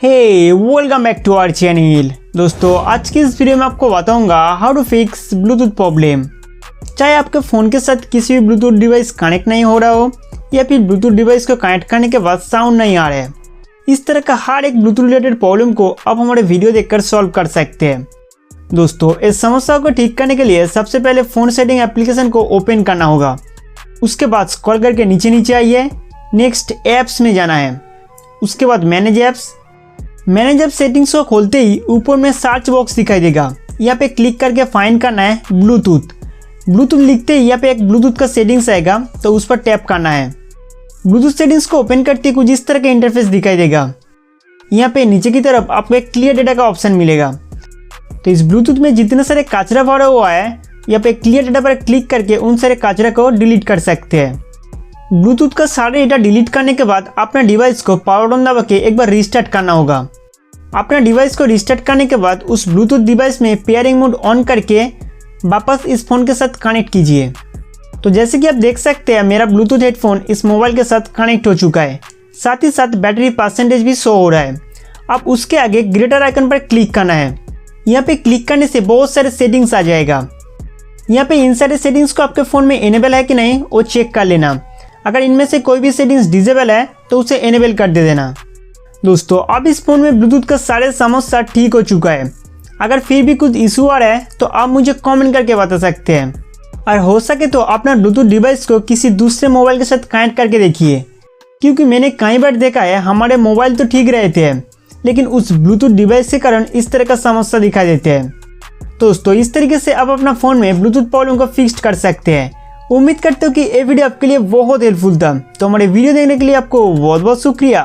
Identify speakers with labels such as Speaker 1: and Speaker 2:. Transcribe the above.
Speaker 1: Hey welcome back to our channel. दोस्तों आज की इस वीडियो में आपको बताऊंगा how to fix Bluetooth problem. चाहे आपके फ़ोन के साथ किसी भी ब्लूटूथ डिवाइस कनेक्ट नहीं हो रहा हो या फिर ब्लूटूथ डिवाइस को कनेक्ट करने के बाद साउंड नहीं आ रहा है, इस तरह का हर एक ब्लूटूथ रिलेटेड प्रॉब्लम को आप हमारे वीडियो देखकर सॉल्व कर सकते हैं। दोस्तों इस समस्या को ठीक करने के लिए सबसे पहले फ़ोन सेटिंग एप्लीकेशन को ओपन करना होगा। उसके बाद स्क्रॉल करके नीचे आइए, नेक्स्ट ऐप्स में जाना है। उसके बाद मैनेज ऐप्स सेटिंग्स को खोलते ही ऊपर में सर्च बॉक्स दिखाई देगा। यहाँ पे क्लिक करके फाइंड करना है ब्लूटूथ लिखते ही यहाँ पे एक ब्लूटूथ का सेटिंग्स आएगा, तो उस पर टैप करना है। ब्लूटूथ सेटिंग्स को ओपन करते ही कुछ इस तरह का इंटरफेस दिखाई देगा। यहाँ पे नीचे की तरफ आपको एक क्लियर डेटा का ऑप्शन मिलेगा। तो इस ब्लूटूथ में जितने सारे कचरा भरा हुआ है, यहाँ पे क्लियर डेटा पर क्लिक करके उन सारे कचरा को डिलीट कर सकते हैं। ब्लूटूथ का सारे डेटा डिलीट करने के बाद अपने डिवाइस को पावर ऑन दबा के एक बार रिस्टार्ट करना होगा। अपने डिवाइस को रिस्टार्ट करने के बाद उस ब्लूटूथ डिवाइस में पेयरिंग मोड ऑन करके वापस इस फ़ोन के साथ कनेक्ट कीजिए। तो जैसे कि आप देख सकते हैं मेरा ब्लूटूथ हेडफोन इस मोबाइल के साथ कनेक्ट हो चुका है, साथ ही साथ बैटरी परसेंटेज भी शो हो रहा है। अब उसके आगे ग्रेटर आइकन पर क्लिक करना है। यहाँ पे क्लिक करने से बहुत सारे सेटिंग्स आ जाएगा। यहाँ पे इन सारे सेटिंग्स को आपके फ़ोन में इनेबल है कि नहीं वो चेक कर लेना। अगर इनमें से कोई भी सेटिंग्स डिसेबल है तो उसे इनेबल कर दे देना। दोस्तों अब इस फ़ोन में ब्लूटूथ का सारे समस्या ठीक हो चुका है। अगर फिर भी कुछ इशू आ रहा है तो आप मुझे कमेंट करके बता सकते हैं, और हो सके तो अपना ब्लूटूथ डिवाइस को किसी दूसरे मोबाइल के साथ कनेक्ट करके देखिए, क्योंकि मैंने कई बार देखा है हमारे मोबाइल तो ठीक रहते हैं लेकिन उस ब्लूटूथ डिवाइस के कारण इस तरह का समस्या दिखाई देते हैं। दोस्तों इस तरीके से आप अपना फ़ोन में ब्लूटूथ प्रॉब्लम को फिक्स कर सकते हैं। उम्मीद करते हो कि ये वीडियो आपके लिए बहुत हेल्पफुल था। तो हमारे वीडियो देखने के लिए आपको बहुत बहुत शुक्रिया।